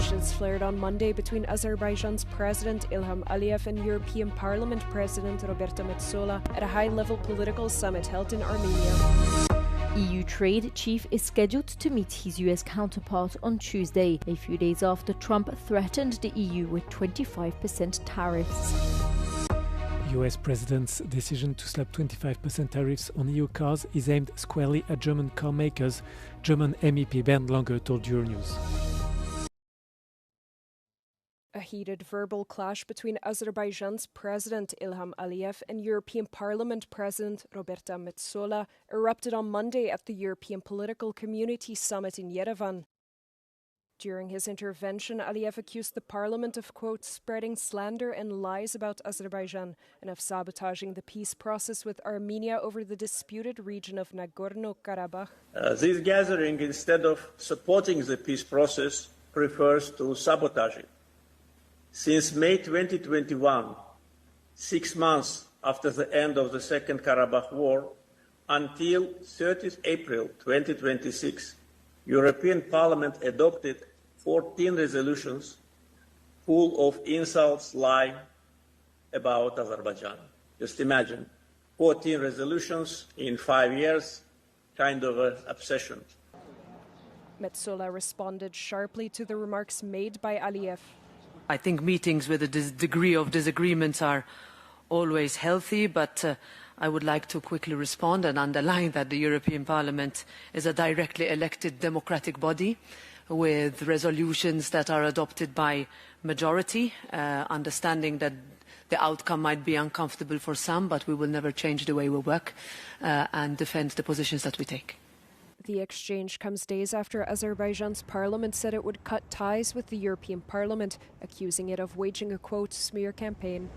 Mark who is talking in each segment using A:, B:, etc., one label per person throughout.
A: Tensions flared on Monday between Azerbaijan's President Ilham Aliyev and European Parliament President Roberta Metsola at a high-level political summit held in Armenia.
B: EU trade chief is scheduled to meet his US counterpart on Tuesday, a few days after Trump threatened the EU with 25% tariffs.
C: US President's decision to slap 25% tariffs on EU cars is aimed squarely at German car makers, German MEP Bernd Lange told Euronews.
A: A heated verbal clash between Azerbaijan's President Ilham Aliyev and European Parliament President Roberta Metsola erupted on Monday at the European Political Community Summit in Yerevan. During his intervention, Aliyev accused the parliament of, quote, spreading slander and lies about Azerbaijan and of sabotaging the peace process with Armenia over the disputed region of Nagorno-Karabakh.
D: This gathering, instead of supporting the peace process, prefers to sabotage it. Since May 2021, 6 months after the end of the Second Karabakh War, until 30th April 2026, European Parliament adopted 14 resolutions full of insults, lies about Azerbaijan. Just imagine, 14 resolutions in 5 years, kind of an obsession.
A: Metsola responded sharply to the remarks made by Aliyev.
E: I think meetings with a degree of disagreements are always healthy, but I would like to quickly respond and underline that the European Parliament is a directly elected democratic body with resolutions that are adopted by majority, understanding that the outcome might be uncomfortable for some, but we will never change the way we work and defend the positions that we take.
A: The exchange comes days after Azerbaijan's parliament said it would cut ties with the European Parliament, accusing it of waging a, quote, smear campaign.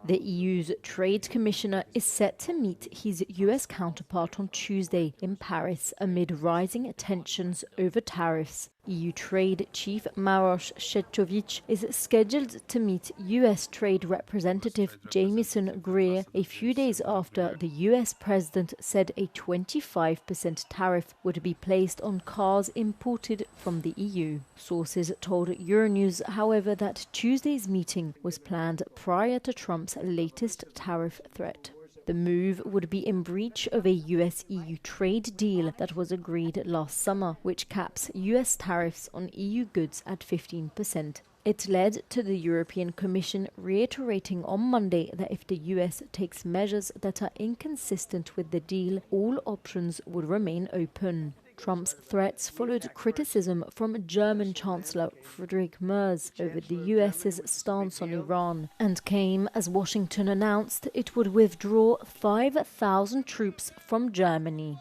B: The EU's Trade Commissioner is set to meet his US counterpart on Tuesday in Paris amid rising tensions over tariffs. EU Trade Chief Maroš Šefčovič is scheduled to meet US Trade Representative Jamieson Greer a few days after the US President said a 25% tariff would be placed on cars imported from the EU. Sources told Euronews, however, that Tuesday's meeting was planned prior to Trump's latest tariff threat. The move would be in breach of a US-EU trade deal that was agreed last summer, which caps US tariffs on EU goods at 15%. It led to the European Commission reiterating on Monday that if the US takes measures that are inconsistent with the deal, all options would remain open. Trump's threats followed criticism from German Chancellor Friedrich Merz over the US's stance on Iran and came as Washington announced it would withdraw 5,000 troops from Germany.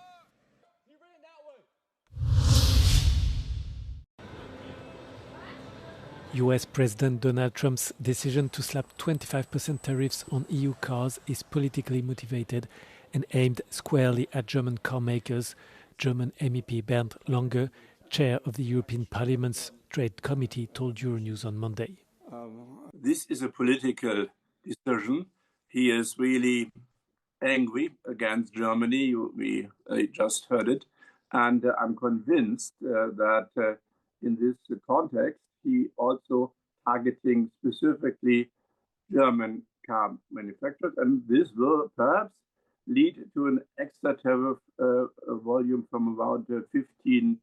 C: US President Donald Trump's decision to slap 25% tariffs on EU cars is politically motivated and aimed squarely at German car makers, German MEP Bernd Lange, chair of the European Parliament's Trade Committee, told Euronews on Monday.
F: This is a political decision. He is really angry against Germany. We just heard it. And I'm convinced that in this context, he also targeting specifically German car manufacturers. And this will perhaps lead to an extra tariff volume from about 15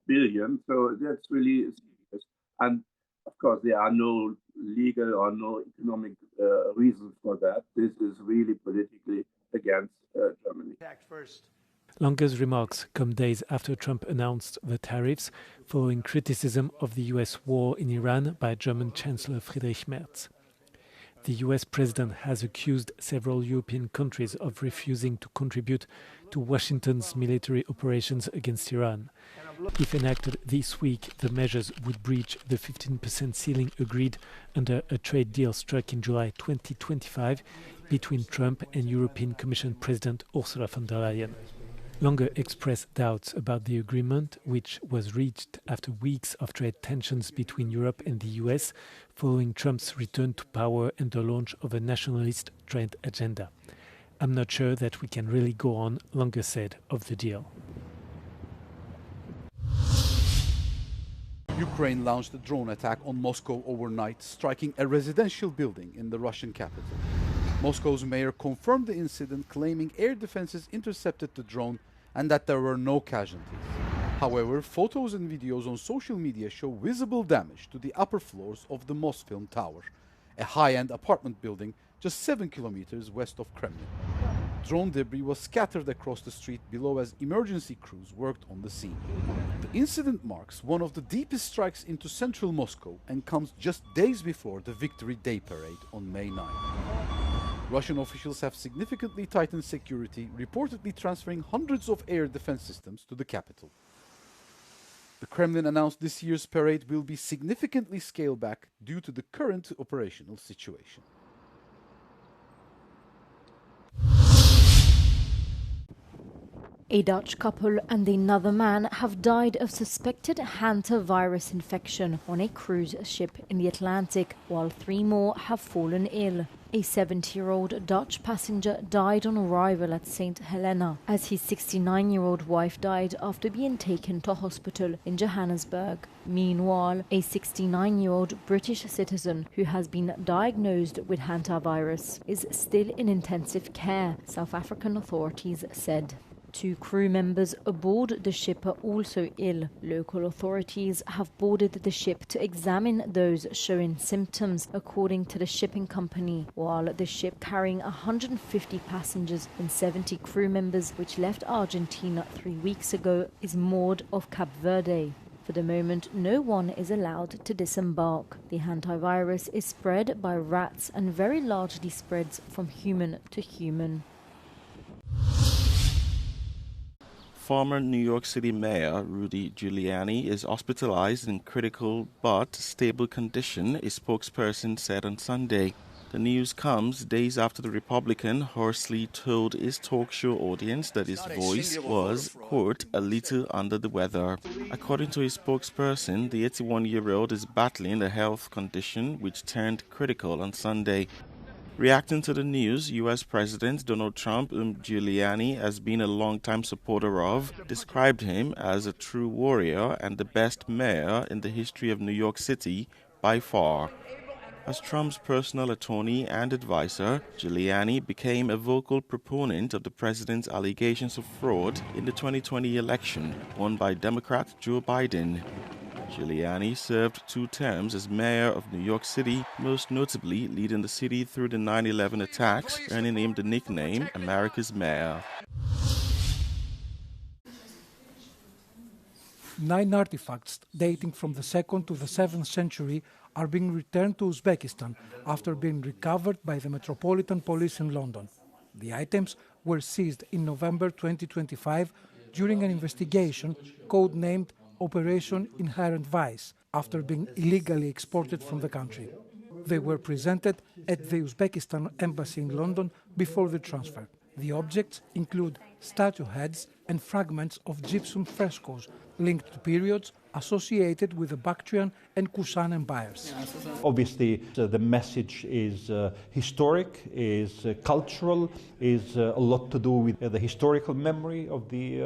F: billion. So that's really serious. And of course, there are no legal or no economic reasons for that. This is really politically against Germany.
C: Lange's remarks come days after Trump announced the tariffs, following criticism of the US war in Iran by German Chancellor Friedrich Merz. The US president has accused several European countries of refusing to contribute to Washington's military operations against Iran. If enacted this week, the measures would breach the 15% ceiling agreed under a trade deal struck in July 2025 between Trump and European Commission President Ursula von der Leyen. Lange expressed doubts about the agreement, which was reached after weeks of trade tensions between Europe and the US, following Trump's return to power and the launch of a nationalist trade agenda. "I'm not sure that we can really go on," Lange said of the deal.
G: Ukraine launched a drone attack on Moscow overnight, striking a residential building in the Russian capital. Moscow's mayor confirmed the incident, claiming air defenses intercepted the drone and that there were no casualties. However, photos and videos on social media show visible damage to the upper floors of the Mosfilm Tower, a high-end apartment building just 7 kilometers west of Kremlin. Drone debris was scattered across the street below as emergency crews worked on the scene. The incident marks one of the deepest strikes into central Moscow and comes just days before the Victory Day parade on May 9. Russian officials have significantly tightened security, reportedly transferring hundreds of air defense systems to the capital. The Kremlin announced this year's parade will be significantly scaled back due to the current operational situation.
B: A Dutch couple and another man have died of suspected hantavirus infection on a cruise ship in the Atlantic, while 3 more have fallen ill. A 70-year-old Dutch passenger died on arrival at St. Helena, as his 69-year-old wife died after being taken to hospital in Johannesburg. Meanwhile, a 69-year-old British citizen who has been diagnosed with hantavirus is still in intensive care, South African authorities said. 2 crew members aboard the ship are also ill. Local authorities have boarded the ship to examine those showing symptoms, according to the shipping company, while the ship carrying 150 passengers and 70 crew members, which left Argentina 3 weeks ago, is moored off Cape Verde. For the moment, no one is allowed to disembark. The hantavirus is spread by rats and very largely spreads from human to human.
H: Former New York City Mayor Rudy Giuliani is hospitalized in critical but stable condition, a spokesperson said on Sunday. The news comes days after the Republican hoarsely told his talk show audience that his voice was, quote, a little under the weather. According to his spokesperson, the 81-year-old is battling a health condition which turned critical on Sunday. Reacting to the news, U.S. President Donald Trump, whom Giuliani has been a longtime supporter of, described him as a true warrior and the best mayor in the history of New York City by far. As Trump's personal attorney and advisor, Giuliani became a vocal proponent of the president's allegations of fraud in the 2020 election, won by Democrat Joe Biden. Giuliani served 2 terms as mayor of New York City, most notably leading the city through the 9/11 attacks, earning him the nickname America's Mayor.
I: 9 artifacts dating from the 2nd to the 7th century are being returned to Uzbekistan after being recovered by the Metropolitan Police in London. The items were seized in November 2025 during an investigation codenamed Operation Inherent Vice, after being illegally exported from the country. They were presented at the Uzbekistan embassy in London before the transfer. The objects include statue heads and fragments of gypsum frescoes linked to periods associated with the Bactrian and Kusan empires.
J: Obviously, the message is historic, is cultural, is a lot to do with the historical memory of the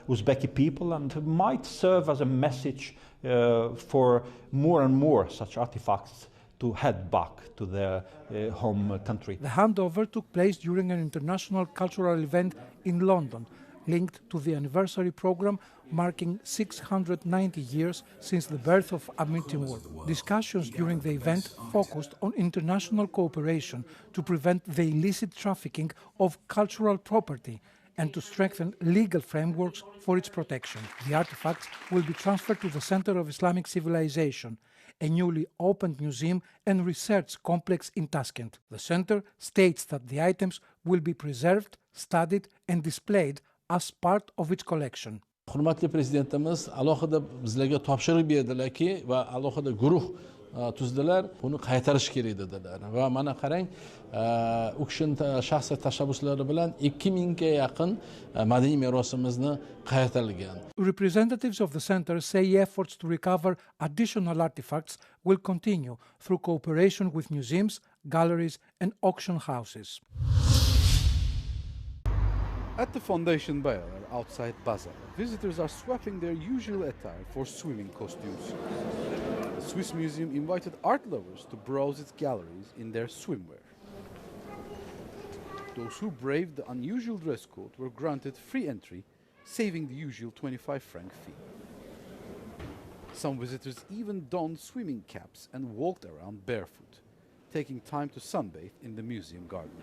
J: Uzbeki people, and might serve as a message for more and more such artifacts to head back to their home country.
I: The handover took place during an international cultural event in London, linked to the anniversary program marking 690 years since the birth of Amir Timur. Discussions during the event focused on international cooperation to prevent the illicit trafficking of cultural property and to strengthen legal frameworks for its protection. The artifacts will be transferred to the Center of Islamic Civilization, a newly opened museum and research complex in Tashkent. The center states that the items will be preserved, studied and displayed as part of its collection.
K: Hurmatli prezidentimiz alohida bizlarga topshiriq berdilarki va alohida guruh tuzdilar, buni qaytarish kerak dedilar. Va mana qarang, u kishining shaxsiy tashabbuslari bilan 2000 ga yaqin madaniy merosimizni qaytarilgan.
I: Representatives of the center say efforts to recover additional artifacts will continue through cooperation with museums, galleries and auction houses.
G: At the Foundation Bayer outside Basel, visitors are swapping their usual attire for swimming costumes. The Swiss Museum invited art lovers to browse its galleries in their swimwear. Those who braved the unusual dress code were granted free entry, saving the usual 25-franc fee. Some visitors even donned swimming caps and walked around barefoot, taking time to sunbathe in the museum garden.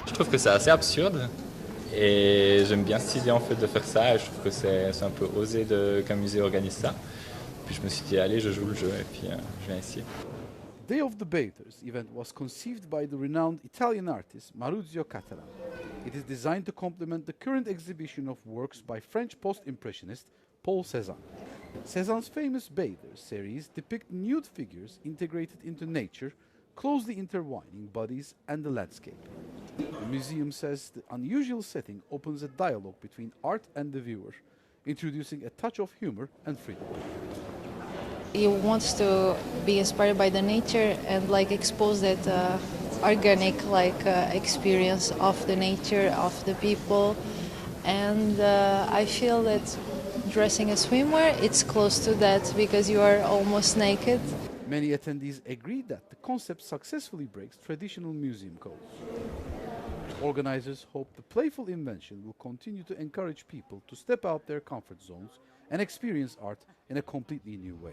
L: Je trouve que c'est assez absurde et j'aime bien cette idée en fait de faire ça. Et je trouve que c'est un peu osé qu'un musée organise ça. Puis je me suis dit allez, je joue le jeu et puis je viens ici.
G: Day of the Bathers event was conceived by the renowned Italian artist Maurizio Cattelan. It is designed to complement the current exhibition of works by French post-impressionist Paul Cézanne. Cézanne's famous Bathers series depict nude figures integrated into nature, closely intertwining bodies and the landscape. The museum says the unusual setting opens a dialogue between art and the viewer, introducing a touch of humor and freedom.
M: He wants to be inspired by the nature and expose that organic experience of the nature, of the people. And I feel that dressing as swimwear, it's close to that because you are almost naked.
G: Many attendees agreed that the concept successfully breaks traditional museum codes. Organizers hope the playful invention will continue to encourage people to step out their comfort zones and experience art in a completely new way.